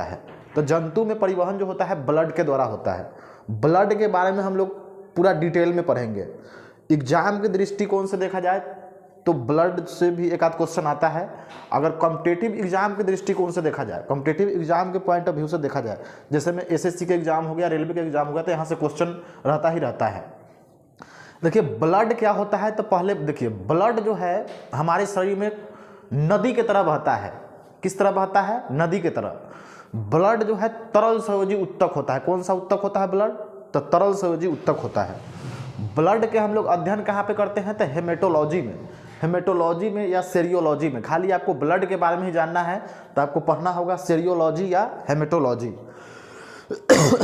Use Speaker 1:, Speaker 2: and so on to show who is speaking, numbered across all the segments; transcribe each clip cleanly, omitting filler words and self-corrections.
Speaker 1: है। तो जंतु में परिवहन जो होता है ब्लड के द्वारा होता है। ब्लड के बारे में हम लोग पूरा डिटेल में पढ़ेंगे। एग्जाम के दृष्टिकोण से देखा जाए तो ब्लड से भी एक आध क्वेश्चन आता है। अगर कॉम्पिटिटिव एग्जाम के दृष्टिकोण से देखा जाए, कॉम्पिटिटिव एग्जाम के पॉइंट ऑफ व्यू से देखा जाए, जैसे में एसएससी के एग्जाम हो गया, रेलवे के एग्जाम हो गया, तो यहाँ से क्वेश्चन रहता ही रहता है। देखिए ब्लड क्या होता है, तो पहले देखिए ब्लड जो है हमारे शरीर में नदी की तरह बहता है। किस तरह बहता है? नदी की तरह। ब्लड जो है तरल संयोजी उत्तक होता है। कौन सा उत्तक होता है ब्लड? तो तरल संयोजी उत्तक होता है। ब्लड के हम लोग अध्ययन कहाँ पे करते हैं? तो हेमेटोलॉजी में, हेमेटोलॉजी में या सेरियोलॉजी में। खाली आपको ब्लड के बारे में ही जानना है तो आपको पढ़ना होगा सेरियोलॉजी या हेमेटोलॉजी।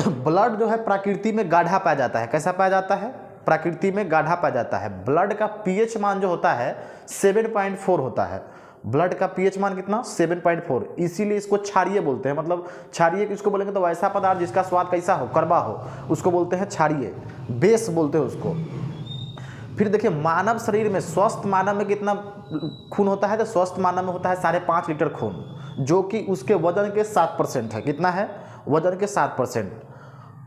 Speaker 1: ब्लड जो है प्रकृति में गाढ़ा पाया जाता है। कैसा पाया जाता है? प्रकृति में गाढ़ा पाया जाता है। ब्लड का पीएच मान जो होता है 7.4 होता है। ब्लड का पीएच मान कितना? 7.4। इसीलिए इसको क्षारीय बोलते हैं। मतलब क्षारीय किसको बोलेंगे? तो वैसा पदार्थ जिसका स्वाद कैसा हो, कड़वा हो, उसको बोलते हैं क्षारीय। बेस बोलते हैं उसको। फिर देखिए मानव शरीर में, स्वस्थ मानव में कितना खून होता है? तो स्वस्थ मानव में होता है 5.5 लीटर खून, जो कि उसके वजन के 7% है। कितना है? वजन के 7%।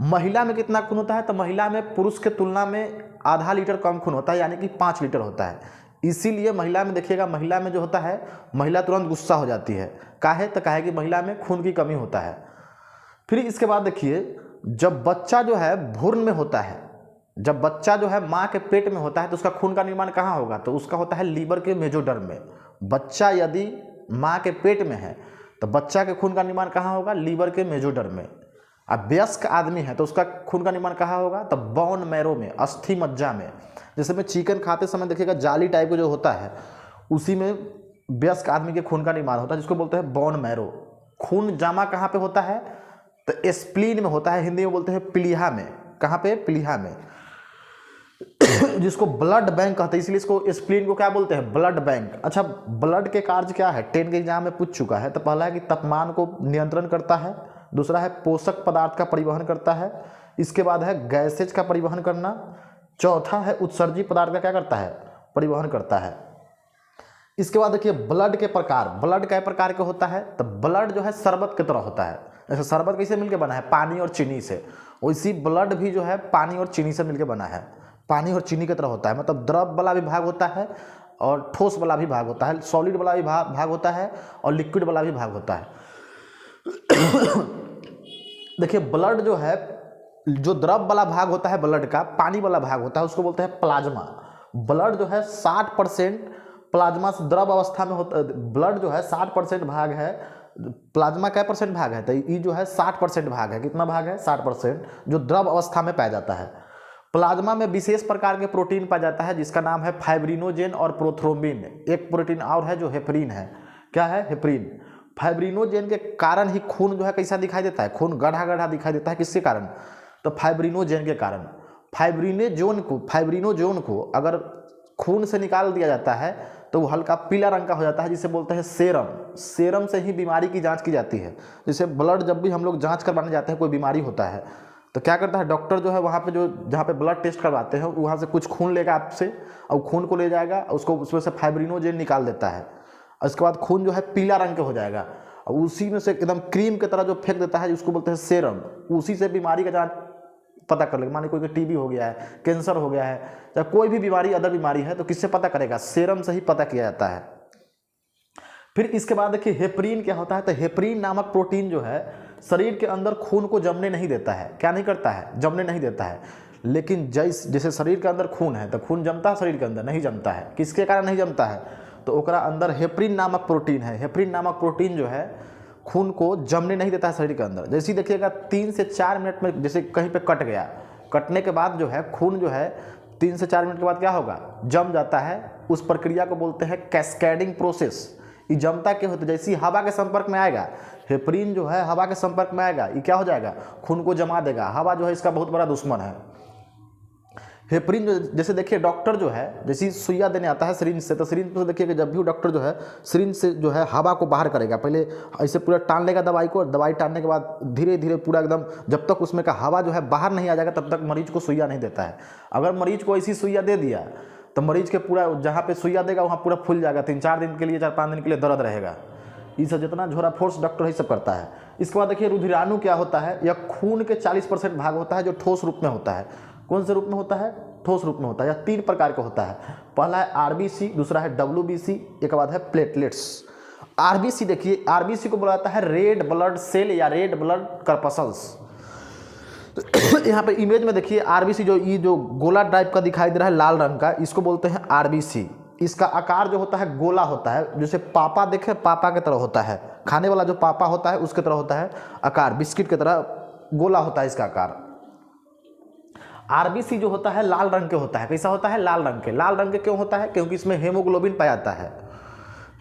Speaker 1: महिला में कितना खून होता है? तो महिला में पुरुष के तुलना में आधा लीटर कम खून होता है, यानी कि 5 लीटर होता है। इसीलिए महिला में देखिएगा, महिला में जो होता है, महिला तुरंत गुस्सा हो जाती है। काहे? तो काहे कि महिला में खून की कमी होता है। फिर इसके बाद देखिए, जब बच्चा जो है भ्रूण में होता है, जब बच्चा जो है माँ के पेट में होता है, तो उसका खून का निर्माण कहाँ होगा? तो उसका होता है लीवर के मेजोडर्म में। बच्चा यदि माँ के पेट में है तो बच्चा के खून का निर्माण कहाँ होगा? लीवर के मेजोडर्म में। अब वयस्क आदमी है तो उसका खून का निर्माण कहाँ होगा? तो बोन मैरो में, अस्थि मज्जा में। जैसे में चिकन खाते समय देखिएगा जाली टाइप का जो होता है, उसी में वयस्क आदमी के खून का निर्माण होता है, जिसको बोलते हैं बोन मैरो। खून जमा कहाँ पे होता है? तो स्प्लीन में होता है। हिंदी में बोलते हैं प्लीहा में। कहाँ पे? प्लीहा में। जिसको ब्लड बैंक कहते हैं, इसलिए इसको स्प्लीन को क्या बोलते हैं? Blood bank. अच्छा, ब्लड के कार्य क्या है? 10 के एग्जाम में पूछ चुका है। तो पहला है कि तापमान को नियंत्रण करता है, दूसरा है पोषक पदार्थ का परिवहन करता है, इसके बाद है गैसेज का परिवहन करना, चौथा है उत्सर्जी पदार्थ का क्या करता है? परिवहन करता है। इसके बाद देखिए ब्लड के प्रकार। ब्लड कई प्रकार के होता है? तो ब्लड जो है शरबत की तरह होता है। जैसे शरबत कैसे मिलकर बना है? पानी और चीनी से। वैसी ब्लड भी जो है पानी और चीनी से मिलकर बना है। पानी और चीनी की तरह होता है। मतलब द्रव वाला भी भाग होता है और ठोस वाला भी भाग होता है, सॉलिड वाला भी भाग होता है और लिक्विड वाला भी भाग होता है। देखिए ब्लड जो है, जो द्रव वाला भाग होता है ब्लड का, पानी वाला भाग होता है, उसको बोलते हैं प्लाज्मा। ब्लड जो है 60% प्लाज्मा से द्रव अवस्था में होता है। ब्लड जो है 60% भाग है। प्लाज्मा क्या % भाग है? तो ये जो है 60% भाग है। कितना भाग है? 60%, जो द्रव अवस्था में पाया जाता है। प्लाज्मा में विशेष प्रकार के प्रोटीन पाया जाता है, जिसका नाम है फाइब्रिनोजेन और प्रोथ्रोम्बिन। एक प्रोटीन और है जो हेपरिन है। क्या है? हेपरिन। फाइब्रिनोजेन के कारण ही खून जो है कैसा दिखाई देता है? खून गढ़ा गढ़ा दिखाई देता है। किसके कारण? तो फाइब्रिनोजेन के कारण। फाइब्रिनोजोन को अगर खून से निकाल दिया जाता है तो वो हल्का पीला रंग का हो जाता है, जिसे बोलते हैं सेरम। सेरम से ही बीमारी की जांच की जाती है। जैसे ब्लड जब भी हम लोग जांच करवाने जाते हैं, कोई बीमारी होता है, तो क्या करता है डॉक्टर जो है वहाँ पे, जो जहाँ पे ब्लड टेस्ट करवाते हैं, वहाँ से कुछ खून लेगा आपसे, और खून को ले जाएगा, उसको उसमें से फाइब्रिनोजेन निकाल देता है। उसके बाद खून जो है पीला रंग के हो जाएगा, और उसी में से एकदम क्रीम की तरह जो फेंक देता है, उसको बोलते हैं सेरम। उसी से बीमारी का जांच पता कर लेगा। मानिए कोई को टीबी हो गया है, कैंसर हो गया है, या कोई भी बीमारी, अदर बीमारी है, तो किससे पता करेगा? सेरम से ही पता किया जाता है। फिर इसके बाद देखिए हेपरिन क्या होता है? तो हेपरिन नामक प्रोटीन जो है शरीर के अंदर खून को जमने नहीं देता है। क्या नहीं करता है? जमने नहीं देता है। लेकिन जैसे शरीर के अंदर खून है तो खून जमता है शरीर के अंदर? नहीं जमता है। किसके कारण नहीं जमता है? तो ओकरा अंदर हेपरिन नामक प्रोटीन है। हेपरिन नामक प्रोटीन जो है खून को जमने नहीं देता है शरीर के अंदर। जैसे ही देखिएगा 3 से 4 मिनट में, जैसे कहीं पे कट गया, कटने के बाद जो है खून जो है 3 से 4 मिनट के बाद क्या होगा? जम जाता है। उस प्रक्रिया को बोलते हैं कैस्केडिंग प्रोसेस। ये जमता क्या होता है? जैसे ही हवा के संपर्क में आएगा, हेपरिन जो है हवा के संपर्क में आएगा, ये क्या हो जाएगा? खून को जमा देगा। हवा जो है इसका बहुत बड़ा दुश्मन है। हेपरिन जो, जैसे देखिए डॉक्टर जो है जैसे सुइया देने आता है सिरिंज से, तो सिरिंज से देखिए कि जब भी डॉक्टर जो है सिरिंज से जो है हवा को बाहर करेगा, पहले ऐसे पूरा टान लेगा दवाई को, दवाई टानने के बाद धीरे धीरे पूरा एकदम, जब तक उसमें का हवा जो है बाहर नहीं आ जाएगा तब तक मरीज को सुइया नहीं देता है। अगर मरीज को ऐसी सुइया दे दिया तो मरीज के पूरा जहाँ पे सुइया देगा वहाँ पूरा फूल जाएगा। 3-4 दिन के लिए, 4-5 दिन के लिए दर्द रहेगा। ये सब जितना झोरा फोर्स डॉक्टर है सब करता है। इसके बाद देखिए रुधिराणु क्या होता है, यह खून के 40% भाग होता है जो ठोस रूप में होता है। कौन से रूप में होता है? ठोस रूप में होता है। यह 3 प्रकार का होता है। पहला है आरबीसी, दूसरा है डब्ल्यूबीसी, एक बाद है प्लेटलेट्स। आरबीसी देखिए, आरबीसी को बोला जाता है रेड ब्लड सेल या रेड ब्लड कर्पसल्स। यहाँ पे इमेज में देखिए आरबीसी जो गोला टाइप का दिखाई दे रहा है लाल रंग का, इसको बोलते हैं आरबीसी। इसका आकार जो होता है गोला होता है, जैसे पापा देखे पापा की तरह होता है, खाने वाला जो पापा होता है उसके तरह होता है आकार, बिस्किट की तरह गोला होता है इसका आकार। आरबीसी जो होता है लाल रंग के होता है। कैसा होता है? लाल रंग के। लाल रंग के क्यों होता है? क्योंकि इसमें हेमोग्लोबिन पाया जाता है।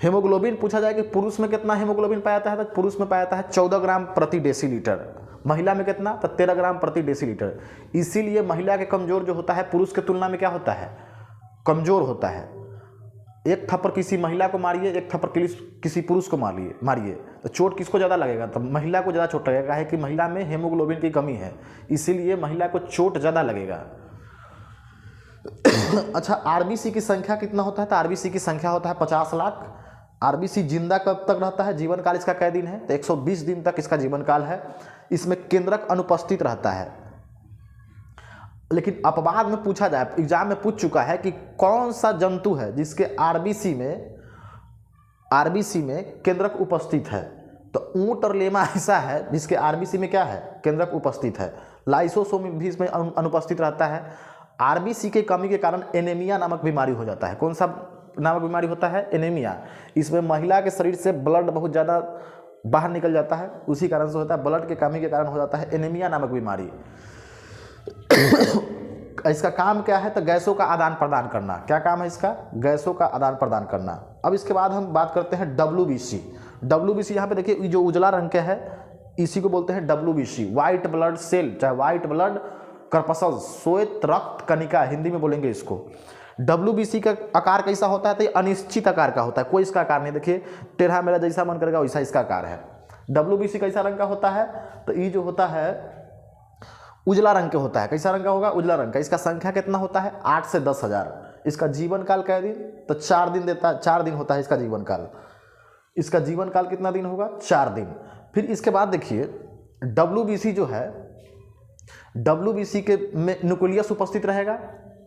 Speaker 1: हेमोग्लोबिन पूछा जाए कि पुरुष में कितना हेमोग्लोबिन पाया जाता है, तो पुरुष में पाया जाता है 14 ग्राम प्रति डेसीलीटर। महिला में कितना? तो 13 ग्राम प्रति डेसीलीटर। इसीलिए महिला के कमजोर जो होता है पुरुष के तुलना में क्या होता है? कमजोर होता है। एक थप्पड़ किसी महिला को मारिए, एक थप्पड़ किसी पुरुष को मारिए तो चोट किसको ज़्यादा लगेगा? तो महिला को ज़्यादा चोट लगेगा, है कि महिला में हेमोग्लोबिन की कमी है, इसीलिए महिला को चोट ज़्यादा लगेगा। अच्छा, आरबीसी की संख्या कितना होता है? तो आरबीसी की संख्या होता है 50 लाख। आरबीसी जिंदा कब तक रहता है? जीवन काल इसका कै दिन है? तो 120 दिन तक इसका जीवन काल है। इसमें केंद्रक अनुपस्थित रहता है। लेकिन अपवाद में पूछा जाए, एग्जाम में पूछ चुका है कि कौन सा जंतु है जिसके आरबीसी में केंद्रक उपस्थित है? तो ऊंट और लेमा ऐसा है जिसके आरबीसी में क्या है? केंद्रक उपस्थित है। लाइसोसोम भी इसमें अनुपस्थित रहता है। आरबीसी के कमी के कारण एनीमिया नामक बीमारी हो जाता है। कौन सा नामक बीमारी होता है? एनीमिया। इसमें महिला के शरीर से ब्लड बहुत ज़्यादा बाहर निकल जाता है, उसी कारण से होता है। ब्लड के कमी के कारण हो जाता है एनीमिया नामक बीमारी। इसका काम क्या है? तो गैसों का आदान प्रदान करना। क्या काम है इसका? गैसों का आदान प्रदान करना। अब इसके बाद हम बात करते हैं डब्ल्यूबीसी। डब्ल्यूबीसी यहाँ पे देखिए जो उजला रंग के है इसी को बोलते हैं डब्ल्यूबीसी, व्हाइट ब्लड सेल, चाहे व्हाइट ब्लड कर्पसल, श्वेत रक्त कणिका हिंदी में बोलेंगे इसको। डब्ल्यूबीसी का आकार कैसा होता है? तो ये अनिश्चित आकार का होता है, कोई इसका आकार नहीं। देखिए टेढ़ा मेरा जैसा मन करेगा वैसा इसका आकार है। डब्ल्यूबीसी कैसा रंग का होता है? तो ये जो होता है उजला रंग के होता है। कैसा रंग का होगा? उजला रंग का। इसका संख्या कितना होता है? 8 से 10 हजार। इसका जीवन काल कै दिन? तो 4 दिन देता है, 4 दिन होता है इसका जीवन काल। इसका जीवन काल कितना दिन होगा? 4 दिन। फिर इसके बाद देखिए डब्ल्यूबीसी जो है, डब्ल्यूबीसी के में न्यूक्लियस उपस्थित रहेगा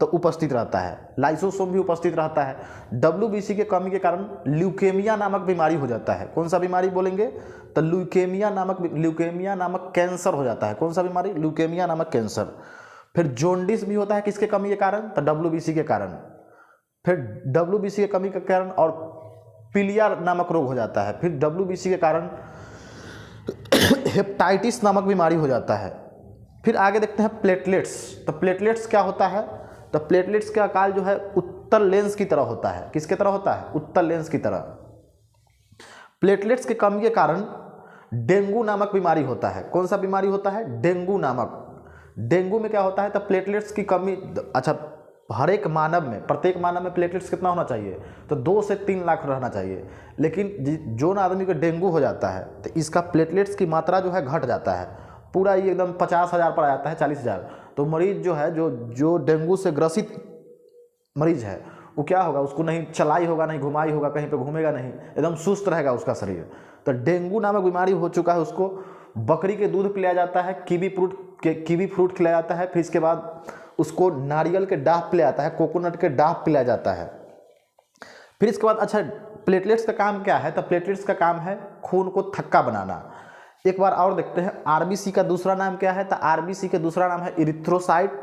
Speaker 1: तो उपस्थित रहता है, लाइसोसोम भी उपस्थित रहता है। डब्ल्यूबीसी के कमी के कारण ल्यूकेमिया नामक बीमारी हो जाता है। कौन सा बीमारी बोलेंगे? तो ल्यूकेमिया नामक कैंसर हो जाता है। कौन सा बीमारी? ल्यूकेमिया नामक कैंसर। फिर जोंडिस भी होता है किसके कमी के कारण? तो डब्ल्यूबीसी के कारण। फिर डब्ल्यूबीसी के कमी के कारण और पीलिया नामक रोग हो जाता है। फिर डब्ल्यूबीसी के कारण हेपेटाइटिस नामक बीमारी हो जाता है। फिर आगे देखते हैं प्लेटलेट्स। तो प्लेटलेट्स क्या होता है? तो प्लेटलेट्स का आकार जो है उत्तल लेंस की तरह होता है। किसके तरह होता है? उत्तल लेंस की तरह। प्लेटलेट्स की कमी के कारण डेंगू नामक बीमारी होता है। कौन सा बीमारी होता है? डेंगू नामक। डेंगू में क्या होता है? तो प्लेटलेट्स की कमी, अच्छा हर एक मानव में, प्रत्येक मानव में प्लेटलेट्स कितना होना चाहिए? तो 2 से 3 लाख रहना चाहिए। लेकिन जो आदमी को डेंगू हो जाता है तो इसका प्लेटलेट्स की मात्रा जो है घट जाता है, पूरा ये एकदम 50,000 पर आ जाता है, 40,000। तो मरीज जो है जो डेंगू से ग्रसित मरीज है वो क्या होगा? उसको नहीं चलाई होगा, नहीं घुमाई होगा, कहीं पे घूमेगा नहीं, एकदम सुस्त रहेगा उसका शरीर। तो डेंगू नामक बीमारी हो चुका है उसको। बकरी के दूध पिलाया जाता है, कीवी फ्रूट खिलाया जाता है। फिर इसके बाद उसको नारियल के डाफ पिलाया जाता है, कोकोनट के डाफ पिलाया जाता है। फिर इसके बाद अच्छा प्लेटलेट्स का काम क्या है? तो प्लेटलेट्स का काम है खून को थक्का बनाना। एक बार और देखते हैं आरबीसी का दूसरा नाम क्या है? तो आरबीसी का दूसरा नाम है इरिथ्रोसाइट।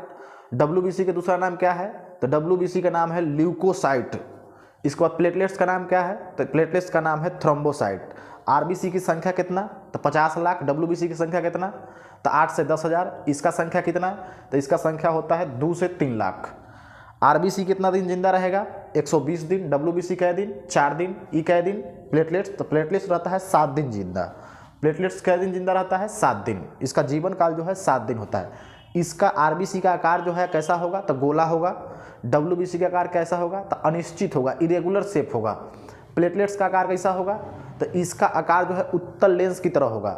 Speaker 1: डब्ल्यूबीसी का दूसरा नाम क्या है? तो डब्ल्यूबीसी का नाम है ल्यूकोसाइट। इसके बाद प्लेटलेट्स का नाम क्या है? तो प्लेटलेट्स का नाम है थ्रोम्बोसाइट। आरबीसी की संख्या कितना? तो 50 लाख। डब्ल्यूबीसी की संख्या कितना? तो 8 से 10 हजार। इसका संख्या कितना? तो इसका संख्या होता है 2 से 3 लाख। आरबीसी कितना दिन जिंदा रहेगा? 120 दिन। डब्ल्यूबीसी कै दिन? 4 दिन। ई कै दिन? प्लेटलेट्स, तो प्लेटलेट्स रहता है 7 दिन जिंदा। प्लेटलेट्स कै दिन जिंदा रहता है? 7 दिन। इसका जीवन काल जो है 7 दिन होता है। इसका आरबीसी का आकार जो है कैसा होगा? तो गोला होगा। डब्ल्यूबीसी का आकार कैसा होगा? तो अनिश्चित होगा, इरेगुलर शेप होगा। प्लेटलेट्स का आकार कैसा होगा? तो इसका आकार जो है उत्तल लेंस की तरह होगा।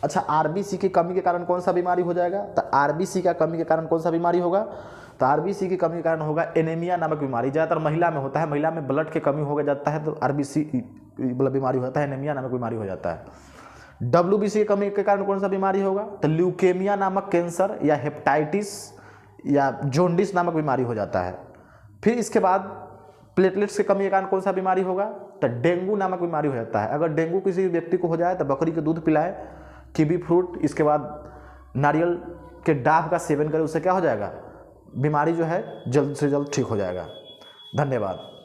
Speaker 1: अच्छा, आरबीसी की कमी के कारण कौन सा बीमारी हो जाएगा? तो आरबीसी का कमी के कारण कौन सा बीमारी होगा? तो आरबीसी की कमी के कारण होगा एनीमिया नामक बीमारी। ज़्यादातर महिला में होता है, महिला में ब्लड की कमी हो जाता है तो आरबीसी मतलब बीमारी हो जाता है, एनीमिया नामक बीमारी हो जाता है। WBC की कमी के कारण कौन सा बीमारी होगा, तो ल्यूकेमिया नामक कैंसर या हेपेटाइटिस या जोंडिस नामक बीमारी हो जाता है। फिर इसके बाद प्लेटलेट्स की कमी के कारण कौन सा बीमारी होगा, तो डेंगू नामक बीमारी हो जाता है। अगर डेंगू किसी व्यक्ति को हो जाए तो बकरी के दूध पिलाए, कीवी फ्रूट, इसके बाद नारियल के डाब का सेवन करें, उससे क्या हो जाएगा, बीमारी जो है जल्द से जल्द ठीक हो जाएगा। धन्यवाद।